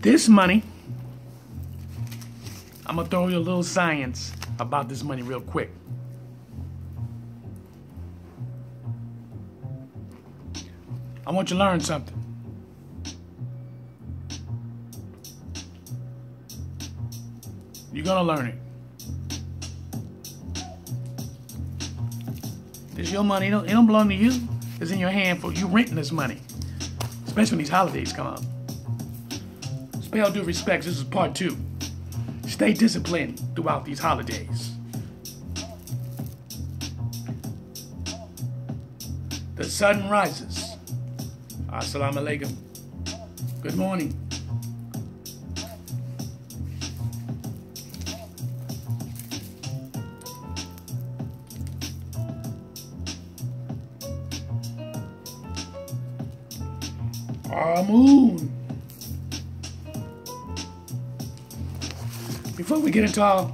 This money, I'm gonna throw you a little science about this money real quick. I want you to learn something. You're gonna learn it. This your money. It don't belong to you. It's in your hand for you renting this money. Especially when these holidays come up. Pay all due respects, this is part 2. Stay disciplined throughout these holidays. The sun rises. Assalamu alaikum. Good morning. Amun. Before we get into our,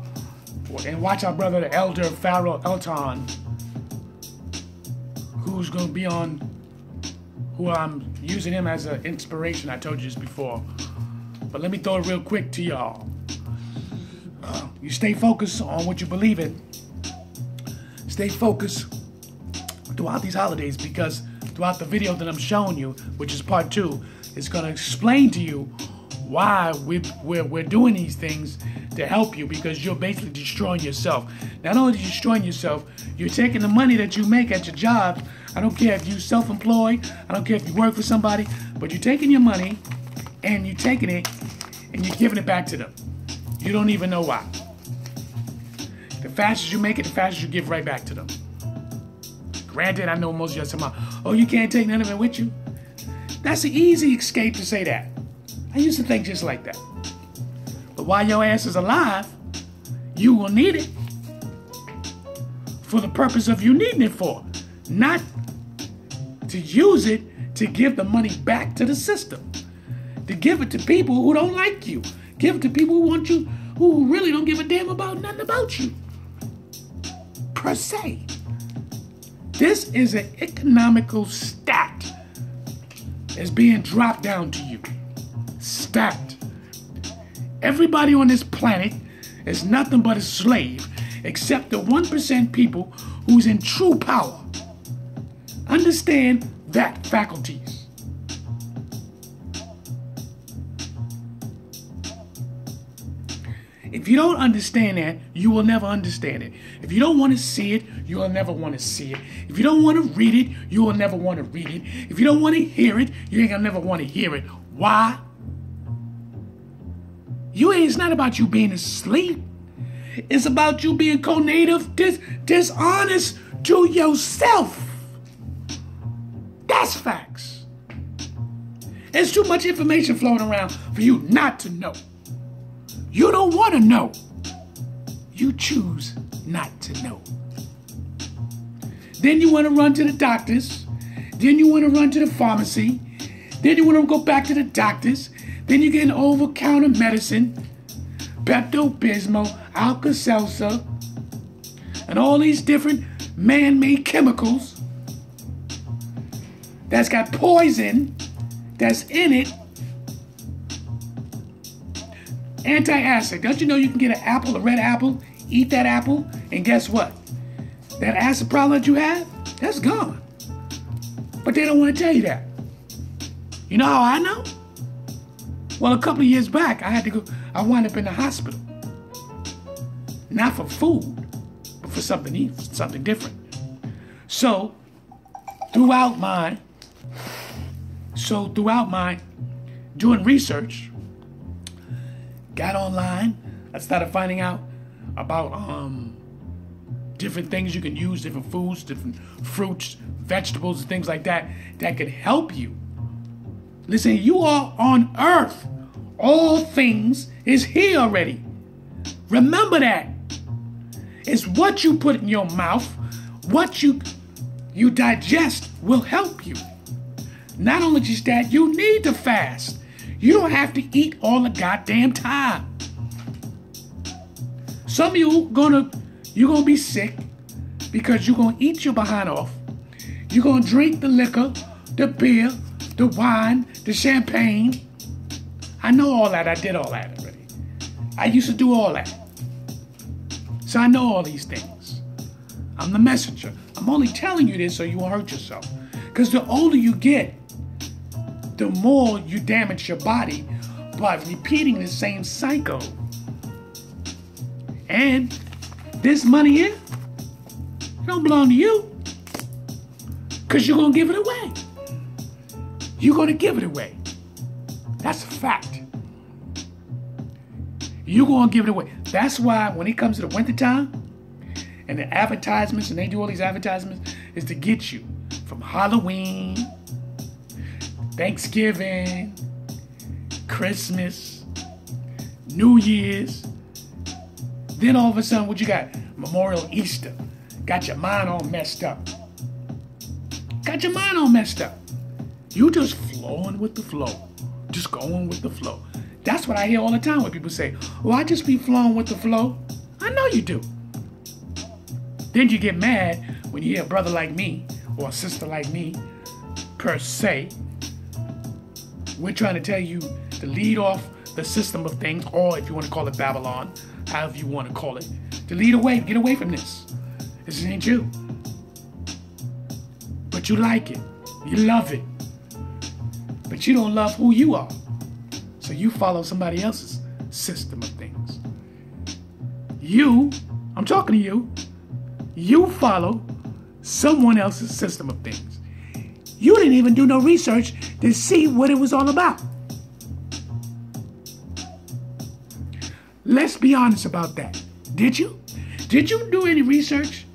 and watch our brother, the elder Pharaoh Elton, who's going to be on, who I'm using him as an inspiration. I told you this before. But let me throw it real quick to y'all. You stay focused on what you believe in. Stay focused throughout these holidays, because throughout the video that I'm showing you, which is part 2, it's going to explain to you why we're doing these things to help you, because you're basically destroying yourself. Not only are you destroying yourself, you're taking the money that you make at your job. I don't care if you're self-employed, I don't care if you work for somebody, but you're taking your money and you're taking it and you're giving it back to them. You don't even know why. The faster you make it, the faster you give right back to them. Granted, I know most of you are talking about, oh, you can't take none of it with you. That's an easy escape to say that. I used to think just like that. But while your ass is alive, you will need it for the purpose of you needing it for. Not to use it to give the money back to the system. To give it to people who don't like you. Give it to people who want you, who really don't give a damn about nothing about you. Per se. This is an economical stat that's being dropped down to you. Stat. Everybody on this planet is nothing but a slave, except the 1% people who's in true power. Understand that, faculties. If you don't understand that, you will never understand it. If you don't want to see it, you will never want to see it. If you don't want to read it, you will never want to read it. If you don't want to hear it, you ain't gonna never want to hear it. Why? It's not about you being asleep. It's about you being co-native, dishonest to yourself. That's facts. There's too much information floating around for you not to know. You don't want to know. You choose not to know. Then you want to run to the doctors. Then you want to run to the pharmacy. Then you want to go back to the doctors. Then you get an over-counter medicine, Pepto-Bismol, Alka-Seltzer, and all these different man-made chemicals that's got poison that's in it. Anti-acid. Don't you know you can get an apple, a red apple, eat that apple, and guess what? That acid problem that you have, that's gone. But they don't want to tell you that. You know how I know? Well, a couple of years back, I wound up in the hospital. Not for food, but for something different. So, throughout my doing research, got online, I started finding out about different things you can use, different foods, different fruits, vegetables, and things like that could help you. Listen, you are on earth. All things is here already. Remember that. It's what you put in your mouth, what you digest will help you. Not only just that, you need to fast. You don't have to eat all the goddamn time. Some of you're gonna be sick because you're gonna eat your behind off. You're gonna drink the liquor, the beer, the wine, the champagne. I know all that. I did all that already. I used to do all that. So I know all these things. I'm the messenger. I'm only telling you this so you won't hurt yourself. Because the older you get, the more you damage your body by repeating the same cycle. And this money here, it don't belong to you. Because you're going to give it away. You're going to give it away. That's a fact. You're going to give it away. That's why when it comes to the wintertime and the advertisements, and they do all these advertisements, is to get you from Halloween, Thanksgiving, Christmas, New Year's. Then all of a sudden, what you got? Memorial, Easter. Got your mind all messed up. Got your mind all messed up. You just flowing with the flow. Just going with the flow. That's what I hear all the time when people say, oh, I just be flowing with the flow. I know you do. Then you get mad when you hear a brother like me or a sister like me, per se. We're trying to tell you to lead off the system of things, or if you want to call it Babylon, however you want to call it, to lead away, get away from this. This ain't you. But you like it. You love it. But you don't love who you are. So you follow somebody else's system of things. You, I'm talking to you, you follow someone else's system of things. You didn't even do no research to see what it was all about. Let's be honest about that. Did you? Did you do any research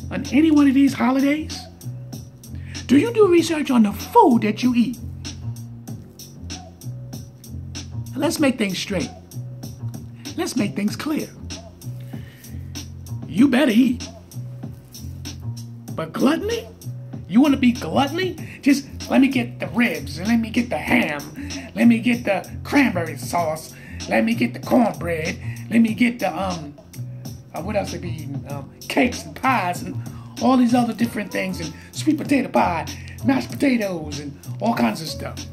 on any one of these holidays? Do you do research on the food that you eat? Let's make things straight. Let's make things clear. You better eat. But gluttony? You want to be gluttony? Just let me get the ribs, and let me get the ham, let me get the cranberry sauce, let me get the cornbread, let me get the, what else they be eating? Cakes and pies and all these other different things, and sweet potato pie, mashed potatoes, and all kinds of stuff.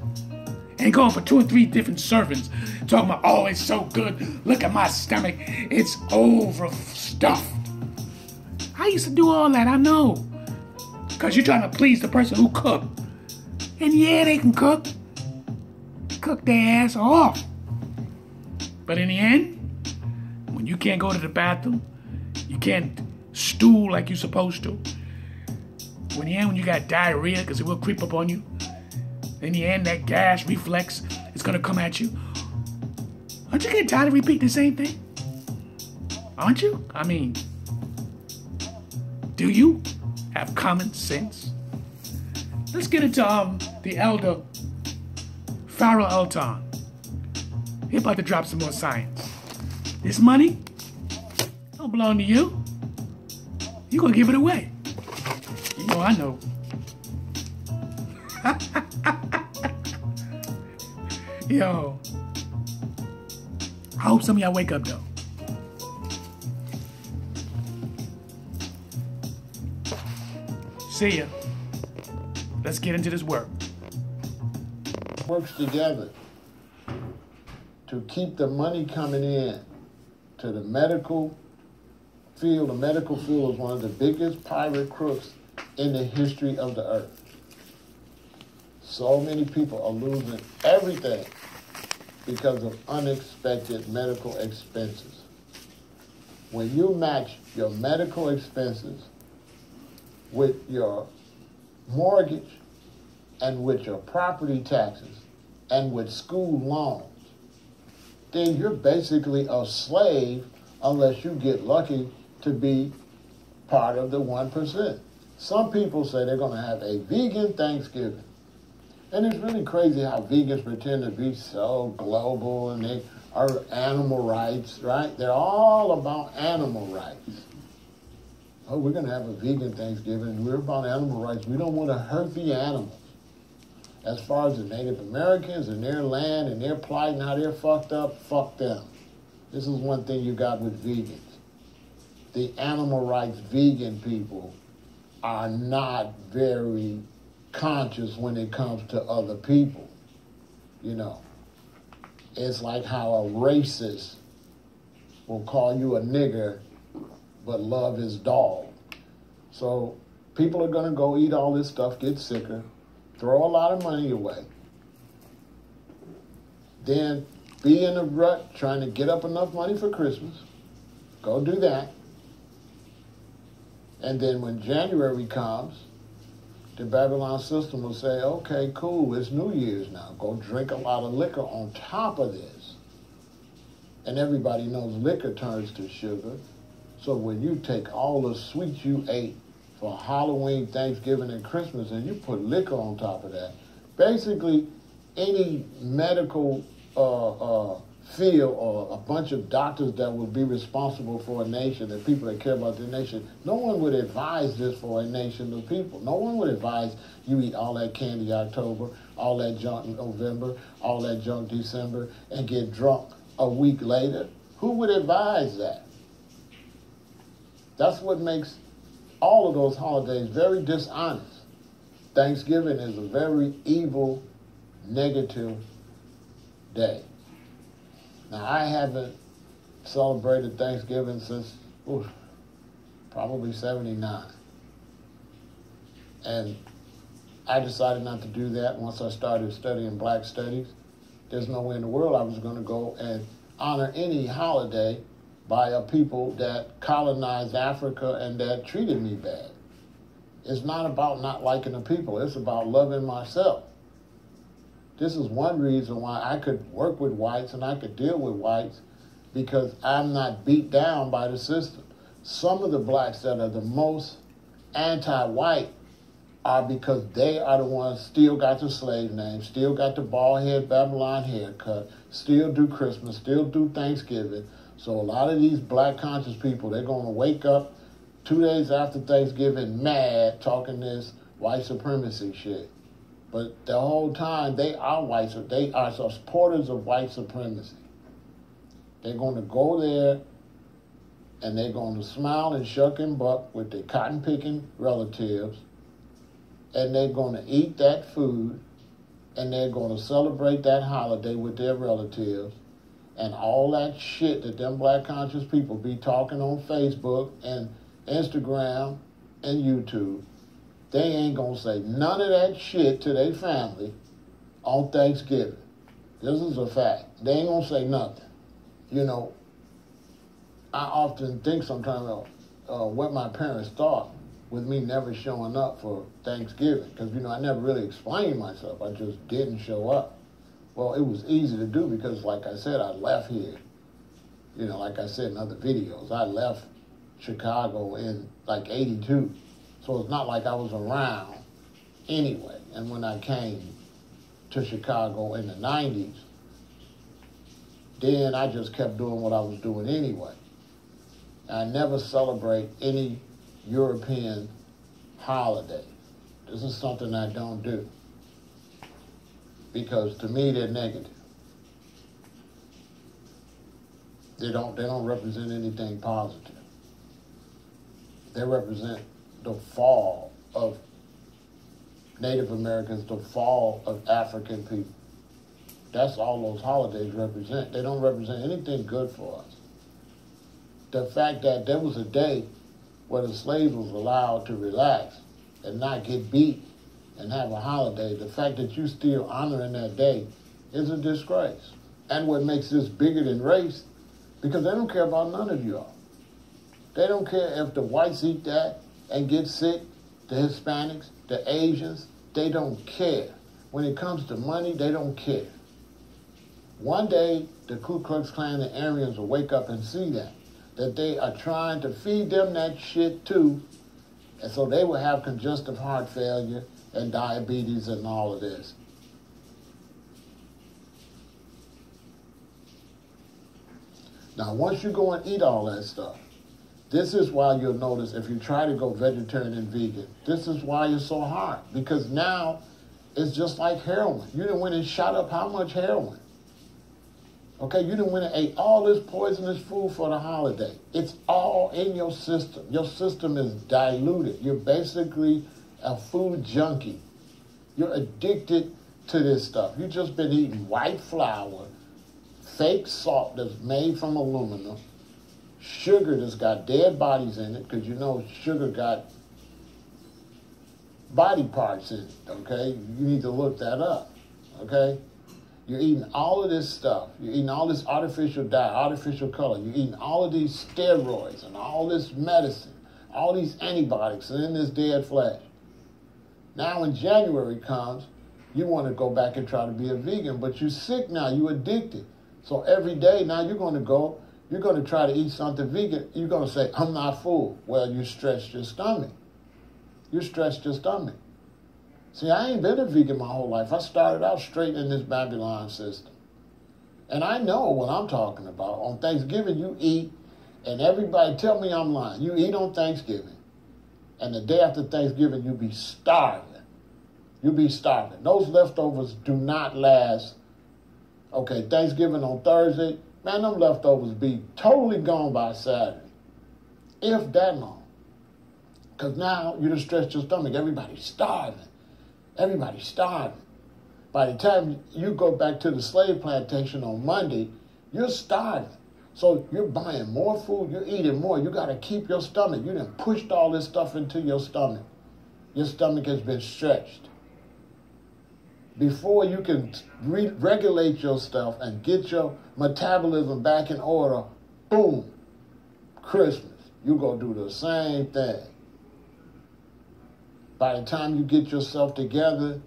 And going for 2 or 3 different servings, talking about, oh, it's so good. Look at my stomach. It's overstuffed. I used to do all that, I know. Because you're trying to please the person who cooked. And yeah, they can cook. Cook their ass off. But in the end, when you can't go to the bathroom, you can't stool like you're supposed to. When you got diarrhea, because it will creep up on you. In the end, that gas reflex is going to come at you. Aren't you getting tired of repeating the same thing? Aren't you? I mean, do you have common sense? Let's get into the elder Pharaoh Elton. He's about to drop some more science. This money don't belong to you. You're going to give it away. You know, I know. Yo, I hope some of y'all wake up though. See ya. Let's get into this work. Works together to keep the money coming in to the medical field. The medical field is one of the biggest pirate crooks in the history of the earth. So many people are losing everything because of unexpected medical expenses. When you match your medical expenses with your mortgage and with your property taxes and with school loans, then you're basically a slave unless you get lucky to be part of the 1%. Some people say they're going to have a vegan Thanksgiving. And it's really crazy how vegans pretend to be so global and they are animal rights, right? They're all about animal rights. Oh, we're going to have a vegan Thanksgiving and we're about animal rights. We don't want to hurt the animals. As far as the Native Americans and their land and their plight and how they're fucked up, fuck them. This is one thing you got with vegans. The animal rights vegan people are not very conscious when it comes to other people, you know. It's like how a racist will call you a nigger but love his dog. So people are going to go eat all this stuff, get sicker, throw a lot of money away, then be in a rut trying to get up enough money for Christmas. Go do that. And then when January comes, the Babylon system will say, okay, cool, it's New Year's now. Go drink a lot of liquor on top of this. And everybody knows liquor turns to sugar. So when you take all the sweets you ate for Halloween, Thanksgiving, and Christmas, and you put liquor on top of that, basically any medical field or a bunch of doctors that would be responsible for a nation, the people that care about the nation, no one would advise this for a nation of people. No one would advise you eat all that candy October, all that junk November, all that junk December, and get drunk a week later. Who would advise that? That's what makes all of those holidays very dishonest. Thanksgiving is a very evil, negative day. Now, I haven't celebrated Thanksgiving since probably 79. And I decided not to do that once I started studying black studies. There's no way in the world I was going to go and honor any holiday by a people that colonized Africa and that treated me bad. It's not about not liking the people. It's about loving myself. This is one reason why I could work with whites and I could deal with whites, because I'm not beat down by the system. Some of the blacks that are the most anti-white are because they are the ones still got the slave name, still got the bald head Babylon haircut, still do Christmas, still do Thanksgiving. So a lot of these black conscious people, they're going to wake up 2 days after Thanksgiving mad talking this white supremacy shit. But the whole time, they are supporters of white supremacy. They're going to go there and they're going to smile and shuck and buck with their cotton-picking relatives, and they're going to eat that food, and they're going to celebrate that holiday with their relatives, and all that shit that them black conscious people be talking on Facebook and Instagram and YouTube. They ain't going to say none of that shit to their family on Thanksgiving. This is a fact. They ain't going to say nothing. You know, I often think sometimes what my parents thought with me never showing up for Thanksgiving. Because, you know, I never really explained myself. I just didn't show up. Well, it was easy to do because, like I said, I left here. You know, like I said in other videos, I left Chicago in like 82. So it's not like I was around anyway. And when I came to Chicago in the 90s, then I just kept doing what I was doing anyway. I never celebrate any European holiday. This is something I don't do, because to me they're negative. They don't represent anything positive. They represent the fall of Native Americans, the fall of African people. That's all those holidays represent. They don't represent anything good for us. The fact that there was a day where the slaves was allowed to relax and not get beat and have a holiday, the fact that you still honoring that day is a disgrace. And what makes this bigger than race, because they don't care about none of y'all. They don't care if the whites eat that and get sick, the Hispanics, the Asians, they don't care. When it comes to money, they don't care. One day, the Ku Klux Klan and Aryans will wake up and see that they are trying to feed them that shit too, and so they will have congestive heart failure and diabetes and all of this. Now, once you go and eat all that stuff, this is why you'll notice if you try to go vegetarian and vegan, this is why it's so hard. Because now it's just like heroin. You done went and shot up how much heroin? Okay, you done went and ate all this poisonous food for the holiday. It's all in your system. Your system is diluted. You're basically a food junkie. You're addicted to this stuff. You've just been eating white flour fake salt that's made from aluminum, sugar that's got dead bodies in it, because you know sugar got body parts in it, okay? You need to look that up, okay? You're eating all of this stuff. You're eating all this artificial dye, artificial color. You're eating all of these steroids and all this medicine, all these antibiotics and in this dead flesh. Now when January comes, you want to go back and try to be a vegan, but you're sick now, you're addicted. So every day now you're going to try to eat something vegan. You're going to say, I'm not full. Well, you stretched your stomach. You stretched your stomach. See, I ain't been a vegan my whole life. I started out straight in this Babylon system. And I know what I'm talking about. On Thanksgiving, you eat, and everybody tell me I'm lying. You eat on Thanksgiving, and the day after Thanksgiving, you be starving. You be starving. Those leftovers do not last. Okay, Thanksgiving on Thursday, man, them leftovers be totally gone by Saturday, if that long. Because now you just stretch your stomach. Everybody's starving. Everybody's starving. By the time you go back to the slave plantation on Monday, you're starving. So you're buying more food, you're eating more. You got to keep your stomach. You done pushed all this stuff into your stomach. Your stomach has been stretched. Before you can regulate your stuff and get your metabolism back in order, boom, Christmas. You go do the same thing. By the time you get yourself together,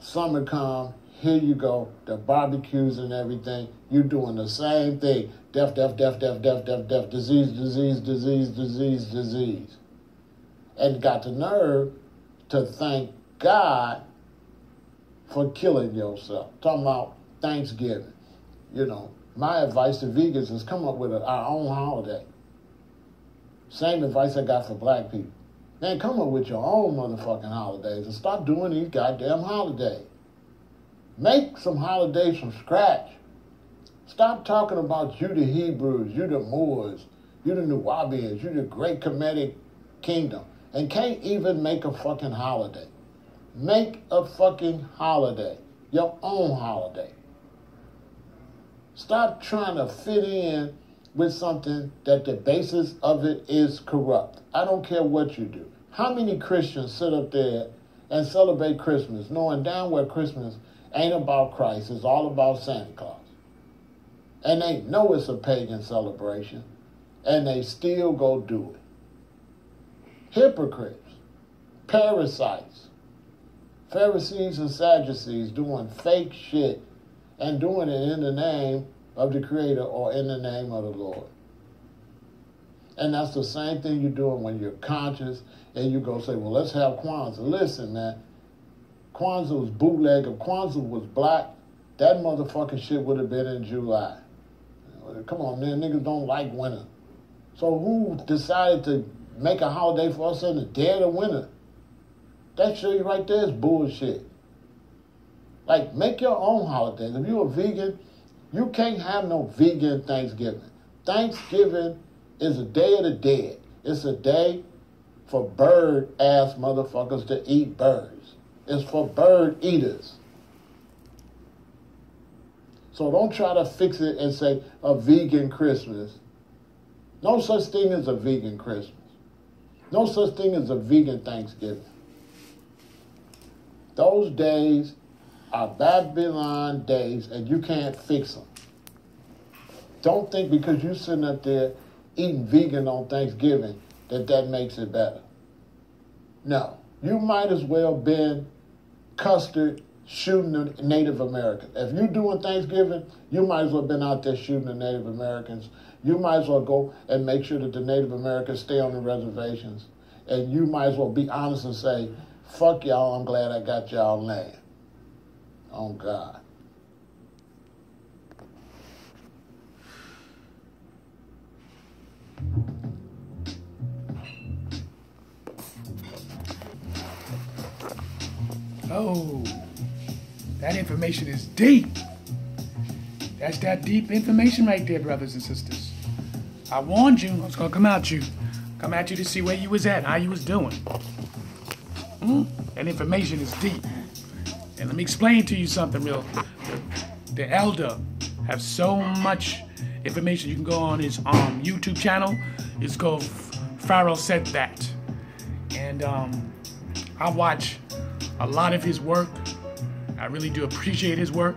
summer come, here you go, the barbecues and everything, you're doing the same thing. Death, death, death, death, death, death, death, disease, disease, disease, disease, disease. And got the nerve to thank God for killing yourself. Talking about Thanksgiving. You know, my advice to vegans is come up with our own holiday. Same advice I got for black people. Man, come up with your own motherfucking holidays and stop doing these goddamn holidays. Make some holidays from scratch. Stop talking about you the Hebrews, you the Moors, you the Nubians, you the Great Kemetic Kingdom, and can't even make a fucking holiday. Make a fucking holiday, your own holiday. Stop trying to fit in with something that the basis of it is corrupt. I don't care what you do. How many Christians sit up there and celebrate Christmas knowing damn well Christmas ain't about Christ, it's all about Santa Claus. And they know it's a pagan celebration, and they still go do it. Hypocrites, parasites, Pharisees and Sadducees doing fake shit and doing it in the name of the Creator or in the name of the Lord. And that's the same thing you're doing when you're conscious and you go say, well, let's have Kwanzaa. Listen, man, Kwanzaa was bootleg. If Kwanzaa was black, that motherfucking shit would have been in July. Come on, man, niggas don't like winter. So who decided to make a holiday for us in the dead of winter? That show you right there is bullshit. Like, make your own holidays. If you're a vegan, you can't have no vegan Thanksgiving. Thanksgiving is a day of the dead. It's a day for bird-ass motherfuckers to eat birds. It's for bird eaters. So don't try to fix it and say a vegan Christmas. No such thing as a vegan Christmas. No such thing as a vegan Thanksgiving. Those days are Babylon days and you can't fix them. Don't think because you're sitting up there eating vegan on Thanksgiving that makes it better. No. You might as well been custard shooting the Native Americans. If you're doing Thanksgiving, you might as well been out there shooting the Native Americans. You might as well go and make sure that the Native Americans stay on the reservations. And you might as well be honest and say, fuck y'all, I'm glad I got y'all land. On God. Oh, that information is deep. That's that deep information right there, brothers and sisters. I warned you, I was gonna come at you to see where you was at, how you was doing. That information is deep. And let me explain to you something real. The elder have so much information. You can go on his YouTube channel. It's called Pharaoh Said That. And I watch a lot of his work. I really do appreciate his work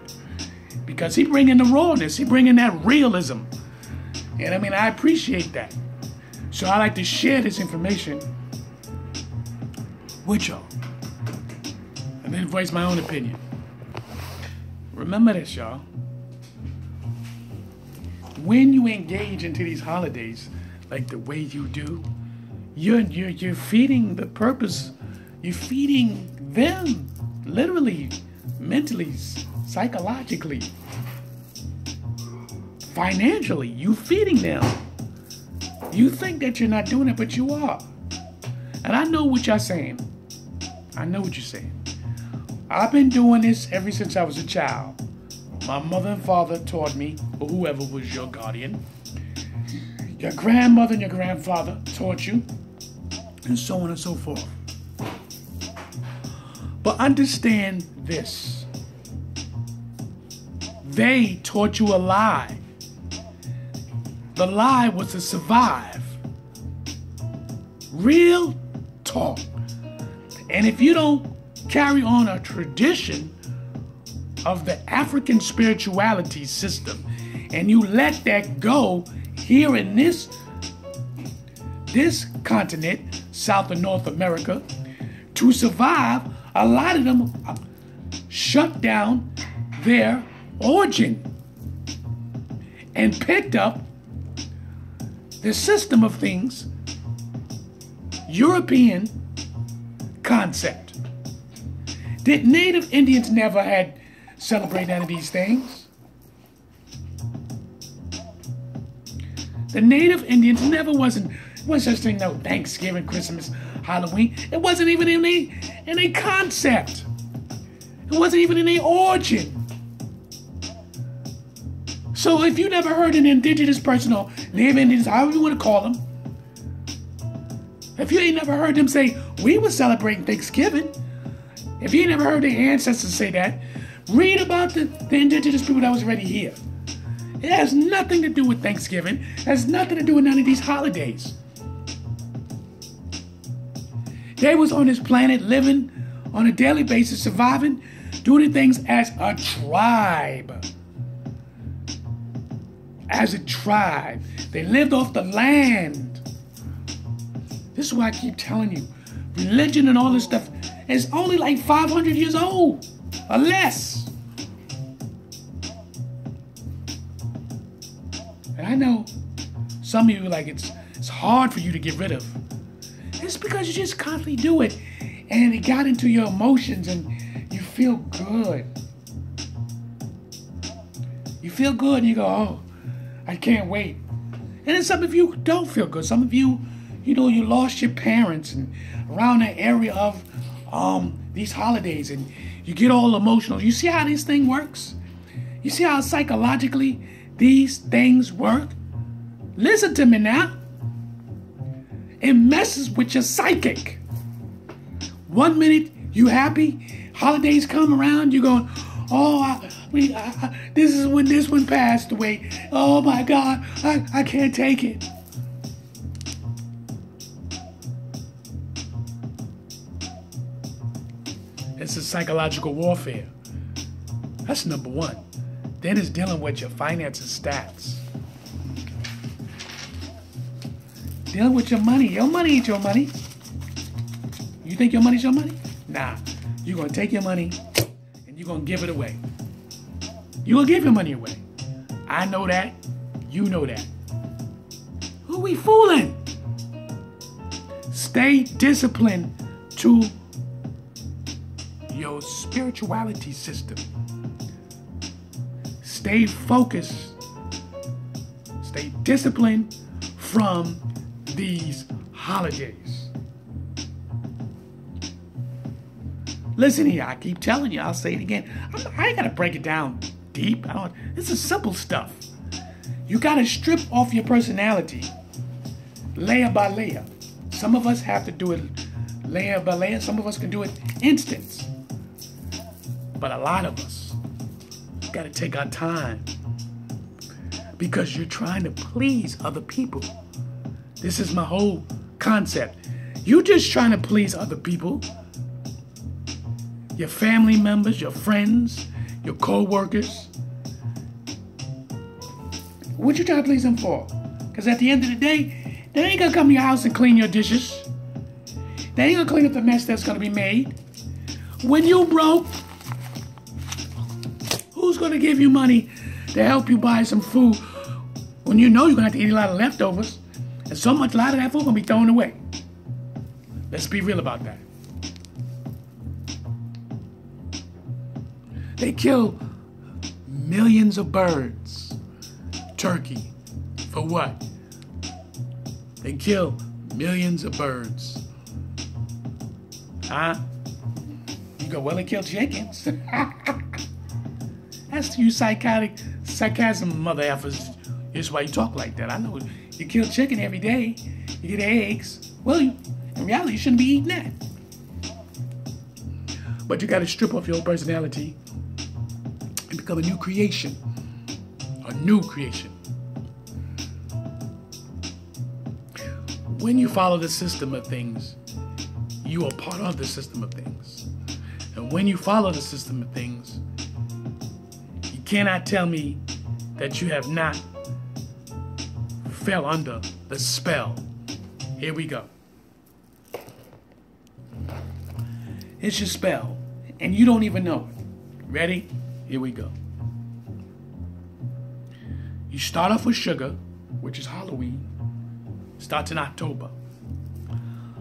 because he bring in the rawness. He bring in that realism. And I mean, I appreciate that. So I like to share this information with y'all and then voice my own opinion. Remember this, y'all. When you engage into these holidays like the way you do, you're feeding the purpose. You're feeding them, literally, mentally, psychologically, financially. You feeding them. You think that you're not doing it, but you are. And I know what you're saying. I know what you're saying. I've been doing this ever since I was a child. My mother and father taught me, or whoever was your guardian. Your grandmother and your grandfather taught you, and so on and so forth. But understand this. They taught you a lie. The lie was to survive. Real talk. And if you don't carry on a tradition of the African spirituality system and you let that go here in this continent, South and North America, to survive, a lot of them shut down their origin and picked up the system of things, European concept. Did Native Indians never had celebrate none of these things? The Native Indians never wasn't such thing, no Thanksgiving, Christmas, Halloween. It wasn't even in a concept. It wasn't even in a origin. So if you never heard an indigenous person or Native Indians, however you want to call them, if you ain't never heard them say, we were celebrating Thanksgiving, if you ain't never heard their ancestors say that, read about the indigenous people that was already here. It has nothing to do with Thanksgiving. It has nothing to do with none of these holidays. They was on this planet living on a daily basis, surviving, doing things as a tribe. As a tribe. They lived off the land. This is why I keep telling you, religion and all this stuff is only like 500 years old or less. And I know some of you like it's hard for you to get rid of. It's because you just constantly do it and it got into your emotions and you feel good. You feel good and you go, oh, I can't wait. And then some of you don't feel good. Some of you, you lost your parents and around the area of these holidays and you get all emotional. You see how this thing works? You see how psychologically these things work? Listen to me now. It messes with your psychic. 1 minute you happy, holidays come around, you're going, oh, this is when this one passed away. Oh my God, I can't take it. It's a psychological warfare. That's number one. Then it's dealing with your finances, stats. Dealing with your money. Your money ain't your money. You think your money's your money? Nah. You're going to take your money and you're going to give it away. You're going to give your money away. I know that. You know that. Who we fooling? Stay disciplined to your spirituality system. Stay focused. Stay disciplined from these holidays. Listen here, I keep telling you, I'll say it again. I ain't gotta break it down deep. This is simple stuff. You gotta strip off your personality layer by layer. Some of us have to do it layer by layer. Some of us can do it instance. But a lot of us gotta take our time because you're trying to please other people. This is my whole concept. You're just trying to please other people. Your family members, your friends, your co-workers. What you trying to please them for? Because at the end of the day, they ain't gonna come to your house and clean your dishes. They ain't gonna clean up the mess that's gonna be made. When you broke, who's gonna give you money to help you buy some food when you know you're gonna have to eat a lot of leftovers, and a lot of that food gonna be thrown away? Let's be real about that. They kill millions of birds, turkey, for what? They kill millions of birds. Huh? You go, well, they kill chickens. That's you sarcasm mother effers. That's why you talk like that. I know you kill chicken every day. You get eggs. Well, in reality, you shouldn't be eating that. But you got to strip off your personality and become a new creation. A new creation. When you follow the system of things, you are part of the system of things. And when you follow the system of things, you cannot tell me that you have not fell under the spell. Here we go. It's your spell, and you don't even know it. Ready? Here we go. You start off with sugar, which is Halloween. Starts in October.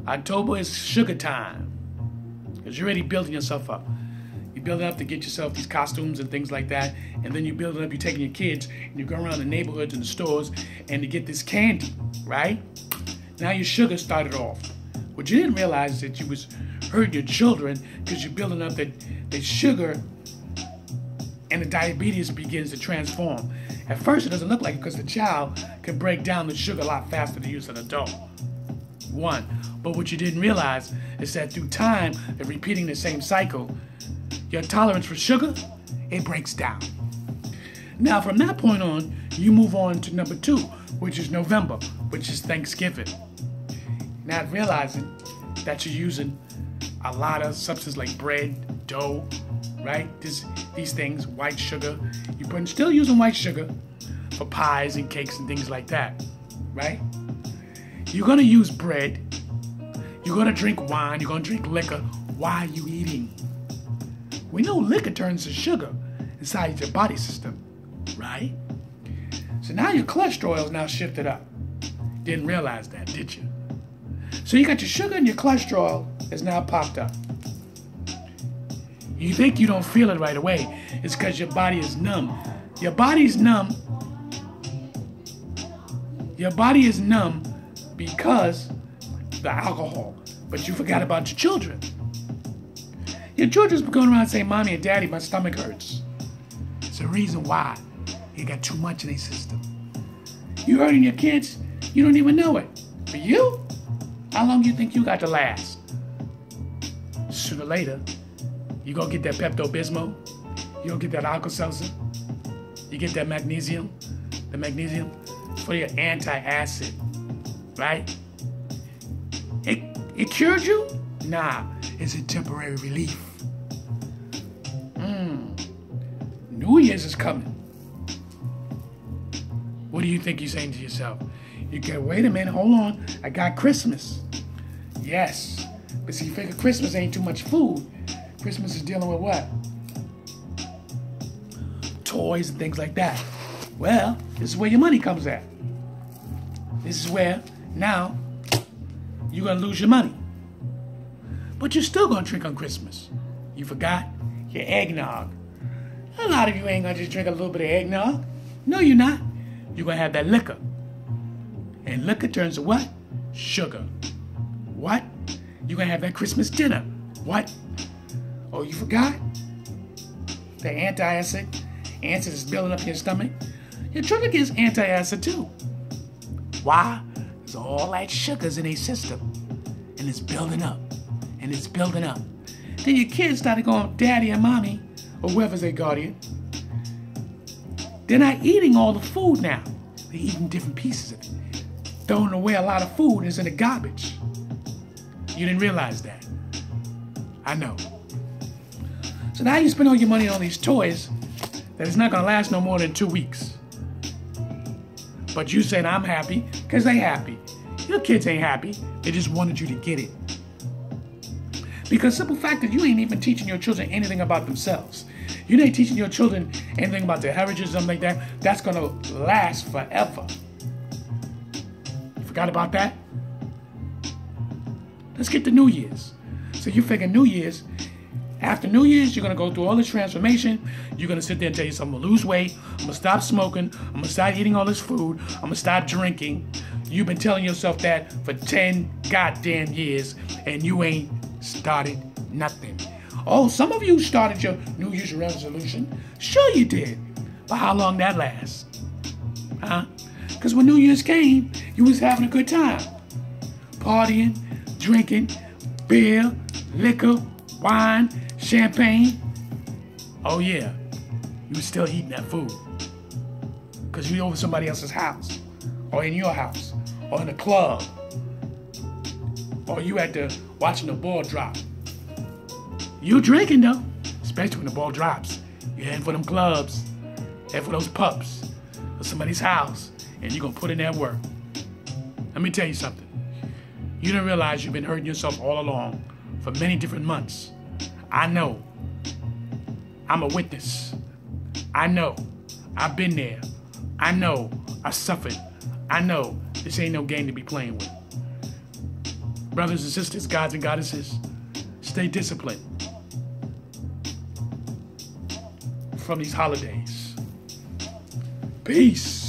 October is sugar time, because you're already building yourself up. You're building up to get yourself these costumes and things like that, and then you're building up, you're taking your kids, and you go around the neighborhoods and the stores, and to get this candy, right? Now your sugar started off. What you didn't realize is that you was hurting your children, because you're building up that sugar, and the diabetes begins to transform. At first, it doesn't look like it, because the child can break down the sugar a lot faster than you as an adult. One. But what you didn't realize is that through time of repeating the same cycle, your tolerance for sugar, it breaks down. Now, from that point on, you move on to number 2, which is November, which is Thanksgiving. Not realizing that you're using a lot of substances like bread, dough, right? These things, white sugar. You're still using white sugar for pies and cakes and things like that, right? You're gonna use bread. You're gonna drink wine. You're gonna drink liquor. Why are you eating? We know liquor turns to sugar inside your body system, right? So now your cholesterol is now shifted up. Didn't realize that, did you? So you got your sugar and your cholesterol is now popped up. You think you don't feel it right away. It's because your body is numb. Your body's numb. Your body is numb because the alcohol. But you forgot about your children. Your children's been going around saying, Mommy and Daddy, my stomach hurts. It's the reason why. You got too much in their system. You hurting your kids, you don't even know it. For you, how long do you think you got to last? Sooner or later, you gonna get that Pepto-Bismol, you gonna get that Alka-Seltzer, you get that magnesium, the magnesium for your anti-acid, right? It cured you? Nah, it's a temporary relief. New Year's is coming. What do you think you're saying to yourself? You go, wait a minute, hold on, I got Christmas. Yes, but see, you figure Christmas ain't too much food. Christmas is dealing with what? Toys and things like that. Well, this is where your money comes at. This is where, now, you're going to lose your money. But you're still going to drink on Christmas. You forgot your eggnog. A lot of you ain't going to just drink a little bit of eggnog. No, you're not. You're going to have that liquor. And liquor turns to what? Sugar. What? You're going to have that Christmas dinner. What? Oh, you forgot? The antacid is building up in your stomach. Your children gets antacid too. Why? Because all that sugar's in their system. And it's building up. And it's building up. Then your kids started going, Daddy and Mommy, or whoever's their guardian, They're not eating all the food now. They're eating different pieces of it. Throwing away a lot of food is in the garbage. You didn't realize that. I know. So now you spend all your money on these toys that is not going to last no more than 2 weeks. But you said, I'm happy, because they happy. Your kids ain't happy. They just wanted you to get it. Because simple fact that you ain't even teaching your children anything about themselves. You ain't teaching your children anything about their heritage or something like that. That's going to last forever. You forgot about that? Let's get to New Year's. So you figure New Year's, after New Year's, you're going to go through all this transformation. You're going to sit there and tell yourself, I'm going to lose weight. I'm going to stop smoking. I'm going to start eating all this food. I'm going to stop drinking. You've been telling yourself that for 10 goddamn years, and you ain't started nothing. Oh, some of you started your New Year's resolution. Sure you did. But how long that lasts? Huh? Because when New Year's came, you was having a good time. Partying, drinking, beer, liquor, wine, champagne. Oh yeah, you was still eating that food. Because you over somebody else's house. Or in your house. Or in a club. Or you at the watching the ball drop. You drinking though. Especially when the ball drops. You're heading for them clubs. Heading for those pubs. Or somebody's house. And you're going to put in that work. Let me tell you something. You don't realize you've been hurting yourself all along. For many different months. I know. I'm a witness. I know. I've been there. I know. I suffered. I know. This ain't no game to be playing with. Brothers and sisters, gods and goddesses, stay disciplined from these holidays. Peace.